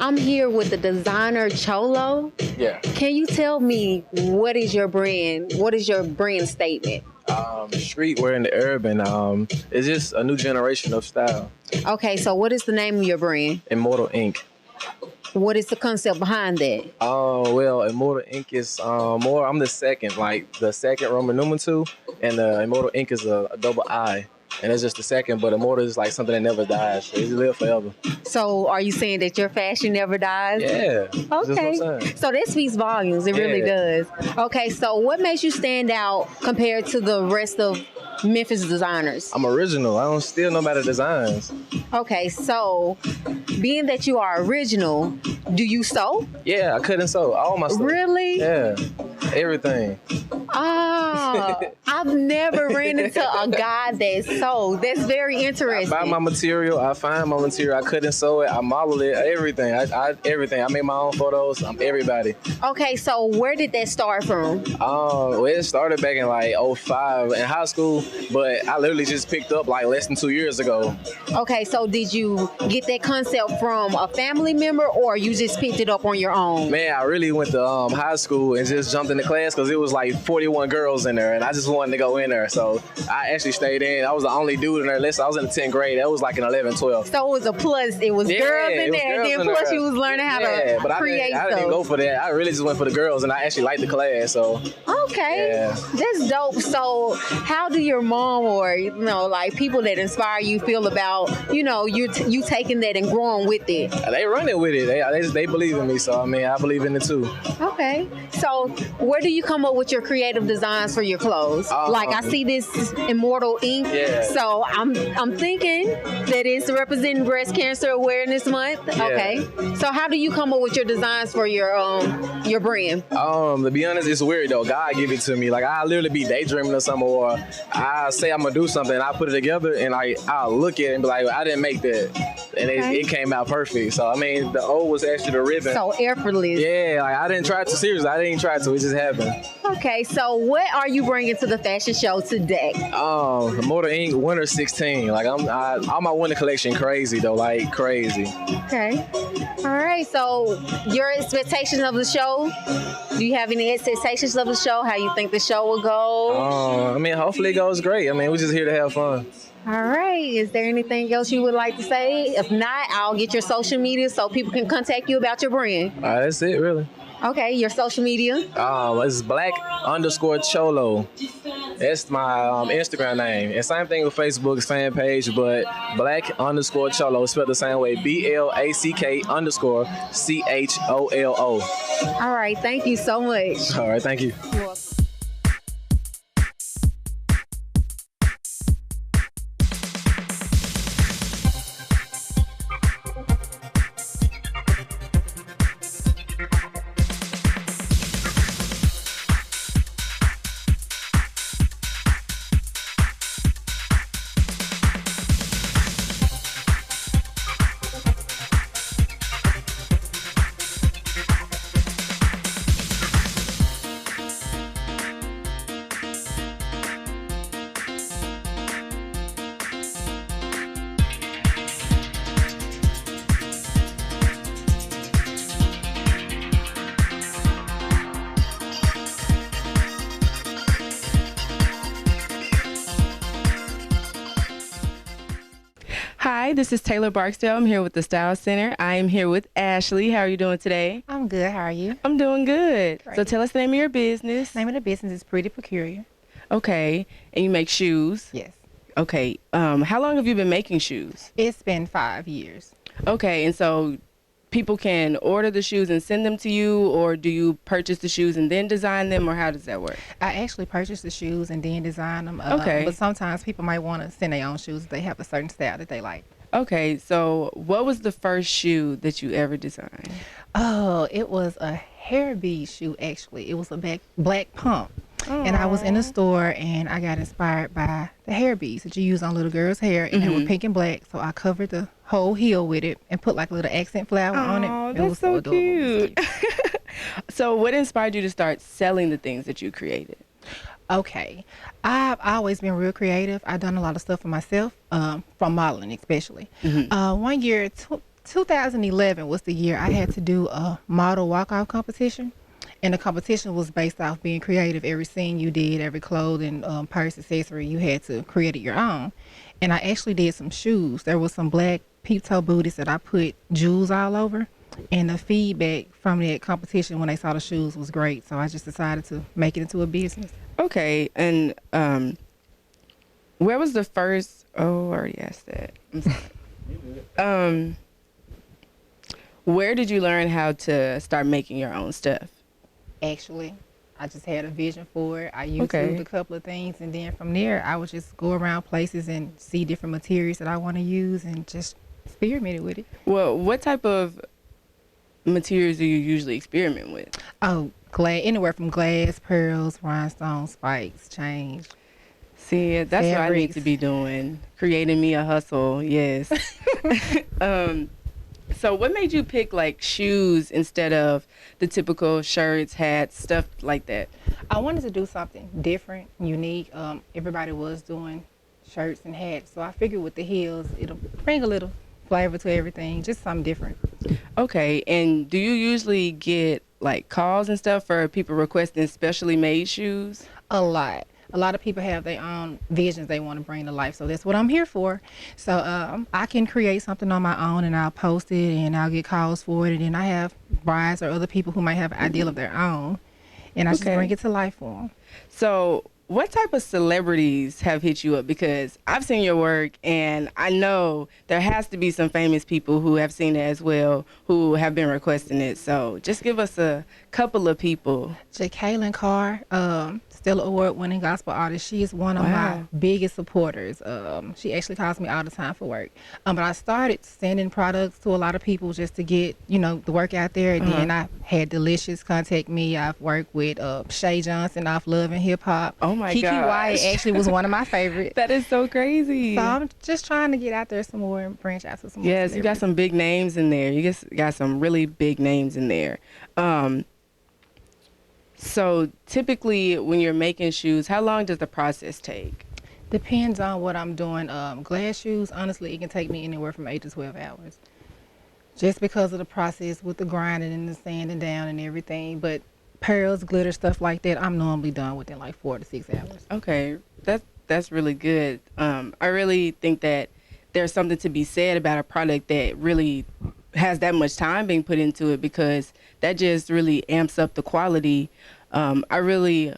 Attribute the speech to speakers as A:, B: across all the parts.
A: I'm here with the designer Cholo.
B: Yeah.
A: Can you tell me what is your brand? What is your brand statement?
B: Streetwear and the urban. It's just a new generation of style.
A: Okay, so what is the name of your brand?
B: Immortal Ink.
A: What is the concept behind that?
B: Well, Immortal Ink is more. I'm the second Roman numeral 2, and Immortal Ink is a double I. And it's just the second, but immortal is like something that never dies. So it live forever.
A: So are you saying that your fashion never dies?
B: Yeah.
A: Okay. So that speaks volumes. It really does. Okay, so what makes you stand out compared to the rest of Memphis designers?
B: I'm original. I don't steal nobody's designs.
A: Okay, so being that you are original, do you sew?
B: Yeah, I couldn't sew. All my stuff.
A: Really?
B: Yeah. Everything.
A: Oh, I've never ran into a guy that sewed. That's very interesting.
B: I buy my material. I find my material. I couldn't sew it. I model it. Everything. Everything. I make my own photos. I'm everybody.
A: Okay, so where did that start from?
B: Well, it started back in like 05 in high school, but I literally just picked up like less than 2 years ago.
A: Okay, so did you get that concept from a family member or you just picked it up on your own?
B: Man, I really went to high school and just jumped into class because it was like 41 girls in there and I just wanted to go in there. So I actually stayed in. I was the only dude in there. Listen, I was in the 10th grade. That was like in 11, 12.
A: So it was a plus. It was girls in there. And then plus you was learning how to create stuff.
B: I didn't go for that. I really just went for the girls and I actually liked the class. So
A: okay, that's dope. So how do your mom or like people that inspire you feel about you taking that and growing with it?
B: They running with it. They believe in me. So I mean, I believe in it too.
A: Okay. So where do you come up with your creative designs for your clothes? Like I see this Immortal Ink.
B: Yeah.
A: So I'm thinking that it's representing Breast Cancer Awareness Month.
B: Yeah.
A: Okay. So how do you come up with your designs for your brand?
B: To be honest, it's weird though. God give it to me. Like I literally be daydreaming or something, or I say I'm gonna do something, and I put it together, and I'll look at it and be like, I didn't make that, and it came out perfect. So I mean, the O was actually the ribbon.
A: So effortless.
B: Yeah, like I didn't try to. Seriously, I didn't even try to. It just happened.
A: Okay, so what are you bringing to the fashion show today?
B: Immortal Ink Winter 16. Like all my winter collection crazy though, like crazy.
A: Okay. All right. So your expectations of the show? Do you have any expectations of the show? How you think the show will go?
B: I mean, hopefully it goes great. I mean, we're just here to have fun.
A: All right. Is there anything else you would like to say? If not, I'll get your social media so people can contact you about your brand.
B: That's it, really.
A: Okay, your social media?
B: It's Black_Cholo. That's my Instagram name. And same thing with Facebook's fan page, but Black_Cholo. It's spelled the same way. BLACK_CHOLO.
A: All right, thank you so much.
B: All right, thank you.
A: You're welcome.
C: Hi, this is Taylor Barksdale. I'm here with the Style Center. I am here with Ashley. How are you doing today?
D: I'm good. How are you?
C: I'm doing good.
D: Great.
C: So tell us the name of your business.
D: Name of the business is Pretty Peculiar.
C: Okay. And you make shoes?
D: Yes.
C: Okay. How long have you been making shoes?
D: It's been 5 years.
C: Okay. And so people can order the shoes and send them to you, or do you purchase the shoes and then design them, or how does that work?
D: I actually purchase the shoes and then design them.
C: Okay.
D: But sometimes people might want to send their own shoes if they have a certain style that they like.
C: Okay. So what was the first shoe that you ever designed?
D: Oh, it was a hair bead shoe, actually. It was a black pump. And I was in a store and I got inspired by the hair beads that you use on little girls' hair, and they were pink and black. So I covered the whole heel with it and put like a little accent flower on it.
C: Oh,
D: It
C: that's
D: was
C: so
D: adorable.
C: cute. So what inspired you to start selling the things that you created?
D: Okay. I've always been real creative. I've done a lot of stuff for myself, from modeling especially. 1 year, 2011 was the year I had to do a model walk-off competition. And the competition was based off being creative. Every scene you did, every clothing, purse, accessory, you had to create it your own. And I actually did some shoes. There was some black peep-toe booties that I put jewels all over. And the feedback from that competition when they saw the shoes was great. So I just decided to make it into a business.
C: Okay, and where was the first? Oh, I already asked that. I'm sorry. Where did you learn how to start making your own stuff?
D: Actually, I just had a vision for it. I YouTubed a couple of things, and then from there, I would just go around places and see different materials that I want to use and just experiment with it.
C: Well, what type of materials do you usually experiment with?
D: Oh, anywhere from glass, pearls, rhinestones, spikes, chains.
C: See, that's
D: fabrics.
C: what I need to be doing. Creating me a hustle, yes. So what made you pick like shoes instead of the typical shirts, hats, stuff like that?
D: I wanted to do something different, unique. Everybody was doing shirts and hats, so I figured with the heels, it'll bring a little flavor to everything, just something different.
C: Okay, and do you usually get like calls and stuff for people requesting specially made shoes?
D: A lot of people have their own visions they want to bring to life, so that's what I'm here for. So I can create something on my own and I'll post it and I'll get calls for it, and then I have brides or other people who might have an ideal of their own, and I just bring it to life for them.
C: So what type of celebrities have hit you up? Because I've seen your work, and I know there has to be some famous people who have seen it as well, who have been requesting it. So just give us a couple of people.
D: Jacqueline Carr, still an award-winning gospel artist. She is one of my biggest supporters. She actually calls me all the time for work. But I started sending products to a lot of people just to get, the work out there. And then I had Delicious contact me. I've worked with Shay Johnson off Love and Hip Hop.
C: Oh my
D: Kiki
C: gosh.
D: Wyatt actually was one of my favorites.
C: That is so crazy.
D: So I'm just trying to get out there some more and branch out to some more.
C: Yes, you got some big names in there. You just got some really big names in there. So typically when you're making shoes, how long does the process take?
D: Depends on what I'm doing. Glass shoes, honestly, it can take me anywhere from 8 to 12 hours. Just because of the process with the grinding and the sanding down and everything. But pearls, glitter, stuff like that, I'm normally done within like 4 to 6 hours.
C: Okay, that's really good. I really think that there's something to be said about a product that really has that much time being put into it, because that just really amps up the quality. I really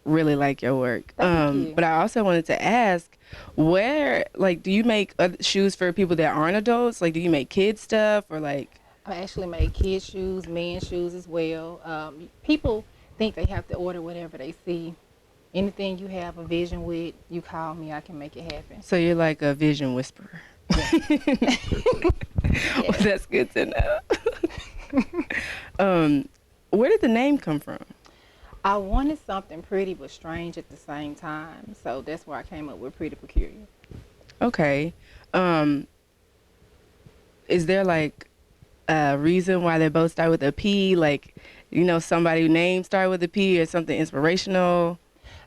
C: like your work.
D: Thank you.
C: But I also wanted to ask, where, like, do you make other shoes for people that aren't adults? Like, do you make kids stuff, or like?
D: I actually make kids shoes, men's shoes as well. People think they have to order whatever they see. Anything you have a vision with, you call me, I can make it happen.
C: So you're like a vision whisperer.
D: Yeah.
C: Well, that's good to know. Where did the name come from?
D: I wanted something pretty but strange at the same time, so that's where I came up with Pretty Peculiar.
C: Okay. Is there like a reason why they both start with a P? Like, somebody name start with a P, or something inspirational?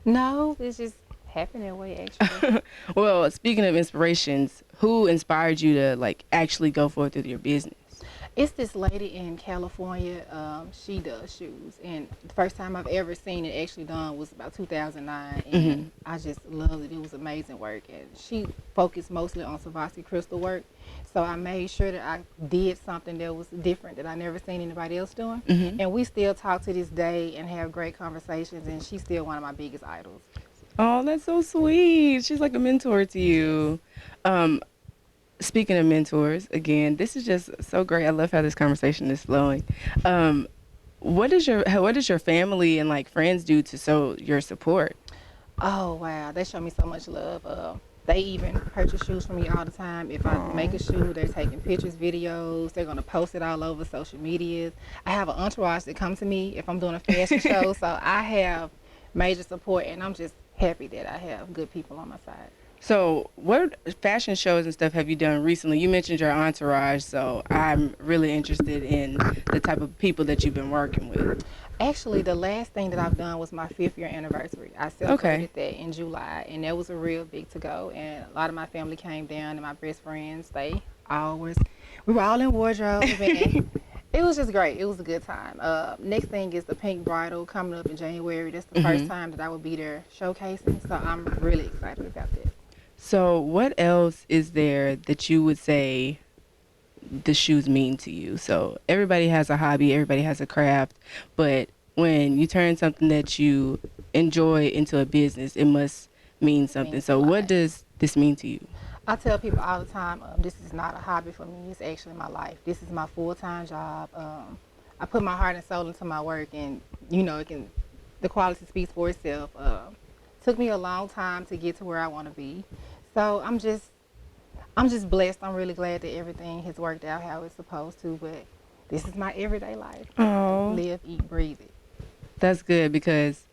D: No, it's just happened that way, actually.
C: Well, speaking of inspirations, who inspired you to like actually go forth with your business?
D: It's this lady in California. She does shoes, and the first time I've ever seen it actually done was about 2009, and I just loved it. It was amazing work, and she focused mostly on Swarovski crystal work. So I made sure that I did something that was different that I never seen anybody else doing. And we still talk to this day and have great conversations, and she's still one of my biggest idols.
C: Oh, that's so sweet. She's like a mentor to you. Speaking of mentors, again, this is just so great. I love how this conversation is flowing. What does your family and like friends do to show your support?
D: Oh, wow. They show me so much love. They even purchase shoes from me all the time. If I make a shoe, they're taking pictures, videos. They're going to post it all over social medias. I have an entourage that comes to me if I'm doing a fashion show. So I have major support, and I'm just happy that I have good people on my side.
C: So what fashion shows and stuff have you done recently? You mentioned your entourage, so I'm really interested in the type of people that you've been working with.
D: Actually, the last thing that I've done was my 5th year anniversary. I celebrated that in July, and that was a real big to-go. And a lot of my family came down, and my best friends, they We were all in wardrobe, and it was just great. It was a good time. Next thing is the Pink Bridal coming up in January. That's the first time that I will be there showcasing, so I'm really excited about that.
C: So what else is there that you would say the shoes mean to you? So everybody has a hobby, everybody has a craft, but when you turn something that you enjoy into a business, it must mean something. So what does this mean to you?
D: I tell people all the time, this is not a hobby for me. It's actually my life. This is my full-time job. I put my heart and soul into my work, and the quality speaks for itself. Took me a long time to get to where I want to be. So I'm just blessed. I'm really glad that everything has worked out how it's supposed to, but this is my everyday life.
C: Oh.
D: Live, eat, breathe it.
C: That's good, because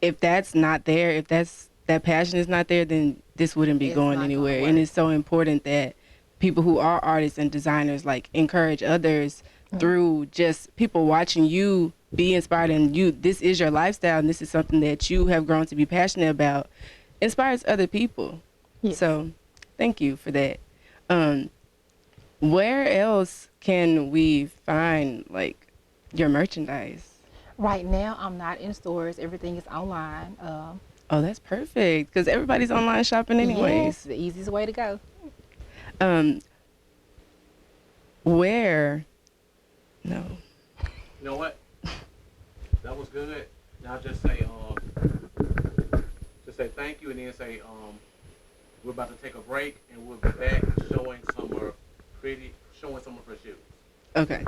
C: if that's not there, if that passion is not there, then this wouldn't be going anywhere. And it's so important that people who are artists and designers like encourage others through just people watching you be inspired, and this is your lifestyle and this is something that you have grown to be passionate about, inspires other people. Yes. So thank you for that. Where else can we find like your merchandise?
D: Right now, I'm not in stores. Everything is online.
C: Oh, that's perfect, because everybody's online shopping anyways.
D: Yes, the easiest way to go.
C: Where? No.
E: You know what? That was good. Now just say thank you, and then say we're about to take a break, and we'll be back showing some of her shoes.
C: Okay.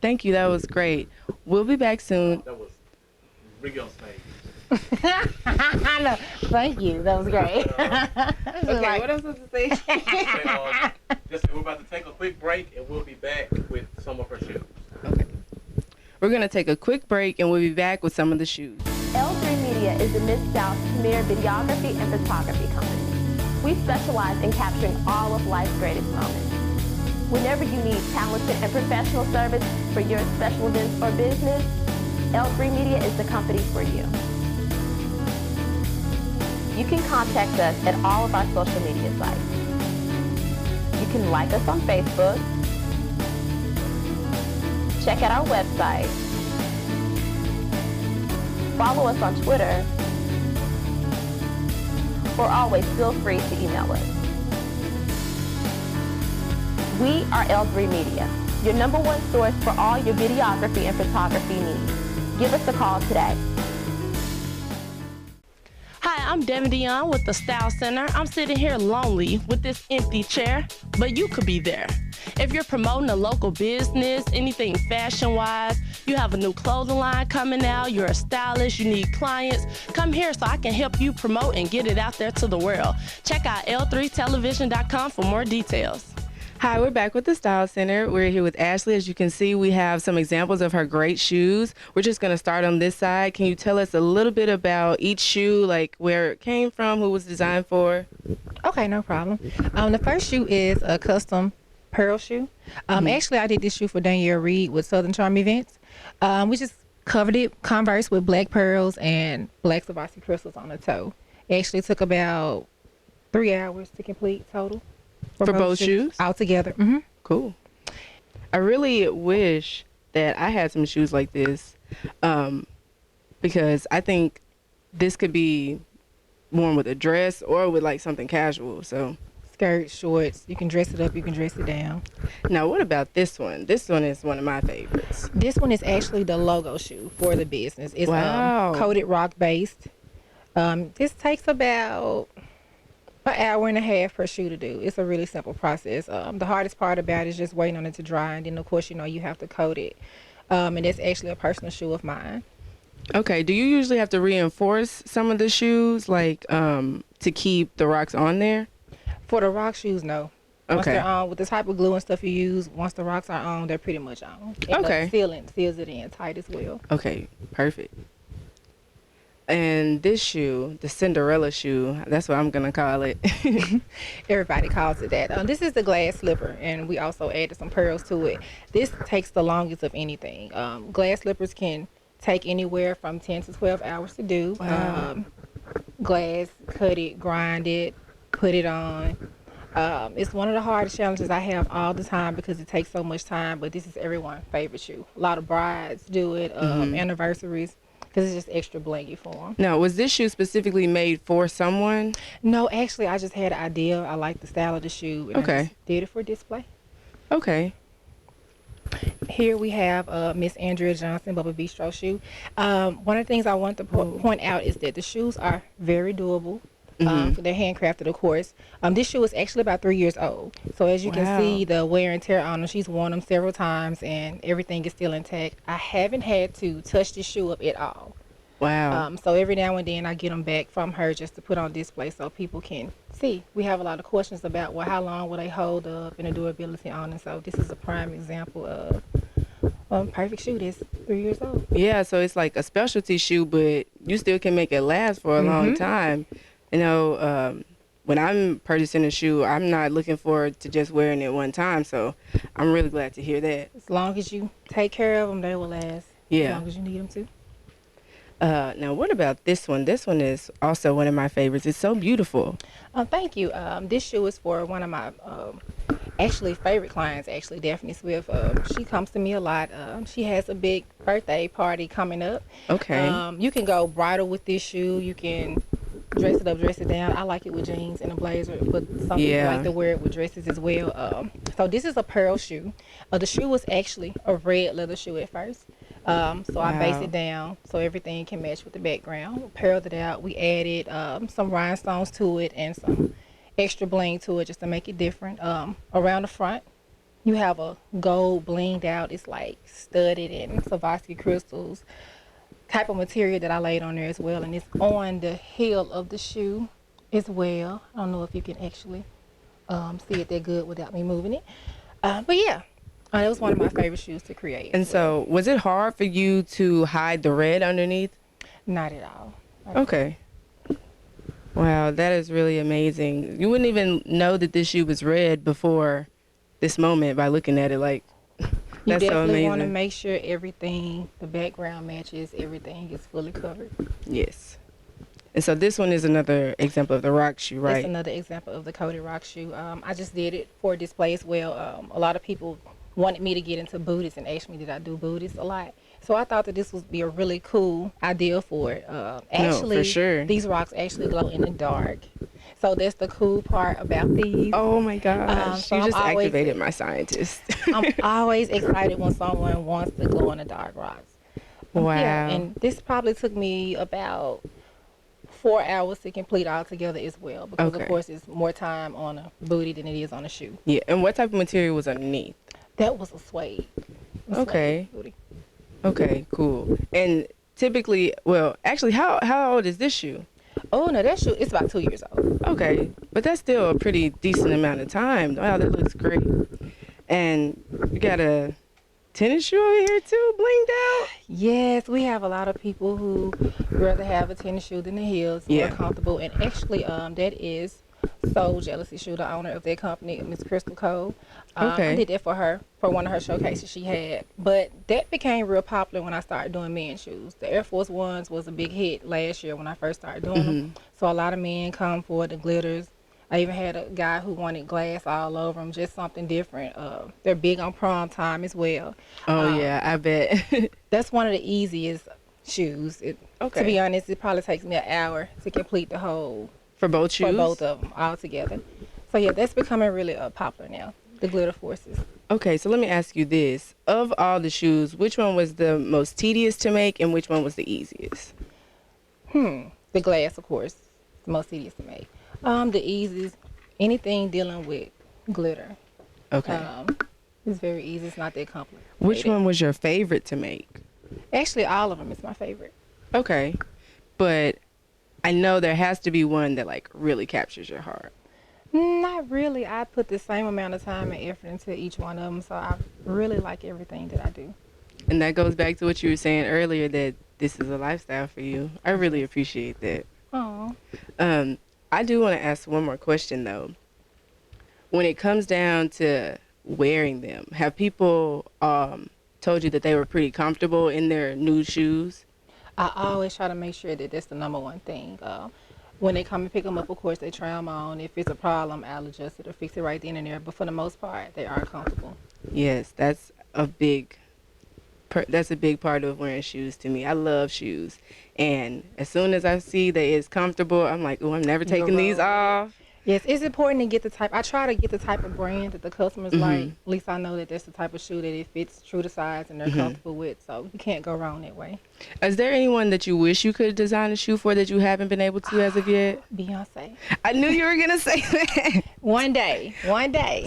C: Thank you. That was great. We'll be back soon.
E: That was real stage.
D: I know. Thank you. That was great.
C: Okay, what else was to say?
E: Just say we're about to take a quick break, and we'll be back with some of her shoes.
C: Okay. We're going to take a quick break, and we'll be back with some of the shoes.
F: L3 Media is the Mid-South's premier videography and photography company. We specialize in capturing all of life's greatest moments. Whenever you need talented and professional service for your special events or business, L3 Media is the company for you. You can contact us at all of our social media sites. You can like us on Facebook, check out our website, follow us on Twitter, or always feel free to email us. We are L3 Media, your #1 source for all your videography and photography needs. Give us a call today.
G: Hi, I'm Devin Dion with the Style Center. I'm sitting here lonely with this empty chair, but you could be there. If you're promoting a local business, anything fashion-wise, you have a new clothing line coming out, you're a stylist, you need clients, come here so I can help you promote and get it out there to the world. Check out l3television.com for more details.
C: Hi, we're back with the Style Center. We're here with Ashley. As you can see, we have some examples of her great shoes. We're just going to start on this side. Can you tell us a little bit about each shoe, like where it came from, who it was designed for?
D: Okay, no problem. The first shoe is a custom pearl shoe. Actually, I did this shoe for Danielle Reed with Southern Charm Events. We just covered it, Converse, with black pearls and black Swarovski crystals on the toe. It actually took about 3 hours to complete total.
C: For both shoes?
D: All together.
C: Cool. I really wish that I had some shoes like this, because I think this could be worn with a dress or with like something casual. So
D: skirts, shorts, you can dress it up, you can dress it down.
C: Now, what about this one? This one is one of my favorites.
D: This one is actually the logo shoe for the business. It's
C: wow.
D: Coated rock based. This takes about an hour and a half per shoe to do. It's a really simple process. The hardest part about it is just waiting on it to dry, and then of course you have to coat it. And that's actually a personal shoe of mine.
C: Okay. Do you usually have to reinforce some of the shoes, like to keep the rocks on there?
D: For the rock shoes, no. Once
C: Okay.
D: they're on, with the type of glue and stuff you use, once the rocks are on, they're pretty much on. And
C: Okay.
D: the sealant seals it in tight as well.
C: Okay. Perfect. And this shoe, the Cinderella shoe, that's what I'm going to call it.
D: Everybody calls it that. This is the glass slipper, and we also added some pearls to it. This takes the longest of anything. Glass slippers can take anywhere from 10 to 12 hours to do.
C: Wow.
D: Glass, cut it, grind it, put it on. It's one of the hardest challenges I have all the time because it takes so much time, but this is everyone's favorite shoe. A lot of brides do it, anniversaries, because it's just extra blingy for them.
C: Now, was this shoe specifically made for someone?
D: No, actually, I just had an idea. I like the style of the shoe, and I just did it for display.
C: Okay.
D: Here we have Miss Andrea Johnson Bubba Bistro shoe. One of the things I want to point out is that the shoes are very doable. They're handcrafted, of course. This shoe is actually about 3 years old. So as you can see, the wear and tear on them, she's worn them several times and everything is still intact. I haven't had to touch this shoe up at all.
C: Wow.
D: So every now and then I get them back from her just to put on display so people can see. We have a lot of questions about, well, how long will they hold up and the durability on them. So this is a prime example of perfect shoe that's 3 years old.
C: Yeah, so it's like a specialty shoe, but you still can make it last for a long time. You know, when I'm purchasing a shoe, I'm not looking forward to just wearing it one time. So I'm really glad to hear that.
D: As long as you take care of them, they will last.
C: Yeah.
D: As long as you need them to.
C: Now, what about this one? This one is also one of my favorites. It's so beautiful.
D: Thank you. This shoe is for one of my actually favorite clients, actually, Daphne Swift. She comes to me a lot. She has a big birthday party coming up.
C: Okay.
D: You can go bridal with this shoe. You can dress it up, dress it down. I like it with jeans and a blazer, but some people like to wear it with dresses as well. So this is a pearl shoe. The shoe was actually a red leather shoe at first. So I based it down so everything can match with the background. We pearled it out. We added some rhinestones to it and some extra bling to it just to make it different. Around the front, you have a gold blinged out. It's like studded and Swarovski crystals type of material that I laid on there as well. And it's on the heel of the shoe as well. I don't know if you can actually see it that good without me moving it. But yeah. It was one of my favorite shoes to create.
C: And so, was it hard for you to hide the red underneath?
D: Not at all.
C: Okay. Wow, that is really amazing. You wouldn't even know that this shoe was red before this moment by looking at it. Like, that's so amazing.
D: You definitely want to make sure everything, the background matches, everything is fully covered.
C: Yes. And so this one is another example of the rock shoe, right?
D: It's another example of the coated rock shoe. I just did it for display as well. A lot of people wanted me to get into booties and asked me did I do booties a lot. So I thought that this would be a really cool idea for it. Actually,
C: no, for sure.
D: These rocks actually glow in the dark. So that's the cool part about these.
C: Oh my gosh,
D: so
C: you just activated my scientist.
D: I'm always excited when someone wants to glow in the dark rocks.
C: Wow.
D: Yeah, and this probably took me about 4 hours to complete altogether as well because of course it's more time on a booty than it is on a shoe.
C: Yeah, and what type of material was underneath?
D: That was a suede.
C: Okay.
D: Booty.
C: Okay, cool. And typically, well, actually, how old is this shoe?
D: Oh no, that shoe it's about 2 years old.
C: Okay, but that's still a pretty decent amount of time. Wow, that looks great. And you got a tennis shoe over here too, blinged out.
D: Yes, we have a lot of people who rather have a tennis shoe than the heels. More comfortable. And actually, that is Soul Jealousy shoe, the owner of that company, Miss Crystal Cole. I did that for her for one of her showcases she had. But that became real popular when I started doing men's shoes. The Air Force Ones was a big hit last year when I first started doing them. So a lot of men come for the glitters. I even had a guy who wanted glass all over them, just something different. They're big on prom time as well.
C: Oh yeah, I bet.
D: That's one of the easiest shoes. To be honest, it probably takes me an hour to complete the whole.
C: For both shoes?
D: For both of them all together. So yeah, that's becoming really popular now, the glitter forces.
C: Okay, so let me ask you this. Of all the shoes, which one was the most tedious to make and which one was the easiest?
D: The glass, of course, the most tedious to make. The easiest, anything dealing with glitter.
C: Okay.
D: It's very easy. It's not that complicated.
C: Which one was your favorite to make?
D: Actually, all of them is my favorite.
C: Okay. But I know there has to be one that like really captures your heart.
D: Not really. I put the same amount of time and effort into each one of them, so I really like everything that I do.
C: And that goes back to what you were saying earlier, that this is a lifestyle for you. I really appreciate that.
D: Oh.
C: I do want to ask one more question though. When it comes down to wearing them, have people told you that they were pretty comfortable in their nude shoes?
D: I always try to make sure that that's the number one thing. When they come and pick them up, of course, they try them on. If it's a problem, I'll adjust it or fix it right then and there. But for the most part, they are comfortable.
C: Yes, that's a big part of wearing shoes to me. I love shoes. And as soon as I see that it's comfortable, I'm like, oh, I'm never taking these off.
D: Yes, it's important to get the type. I try to get the type of brand that the customers like. At least I know that that's the type of shoe that it fits true to size and they're comfortable with. So you can't go wrong that way.
C: Is there anyone that you wish you could design a shoe for that you haven't been able to as of yet?
D: Beyonce.
C: I knew you were going to say that.
D: One day.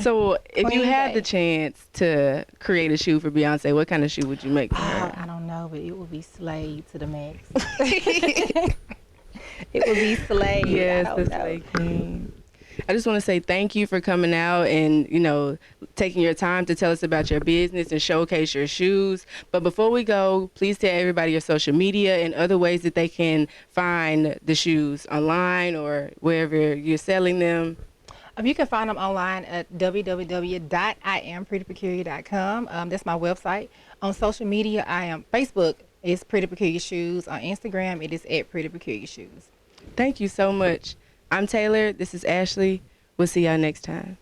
D: So
C: if you had the chance to create a shoe for Beyonce, what kind of shoe would you make for her?
D: I don't know, but it would be Slade to the max. It would be Slade.
C: Yes, the Slade Queen. I just want to say thank you for coming out and, taking your time to tell us about your business and showcase your shoes. But before we go, please tell everybody your social media and other ways that they can find the shoes online or wherever you're selling them.
D: You can find them online at www.IamPrettyPeculiar.com. That's my website. On social media, Facebook is Pretty Peculiar Shoes. On Instagram, it is at Pretty Peculiar Shoes.
C: Thank you so much. I'm Taylor. This is Ashley. We'll see y'all next time.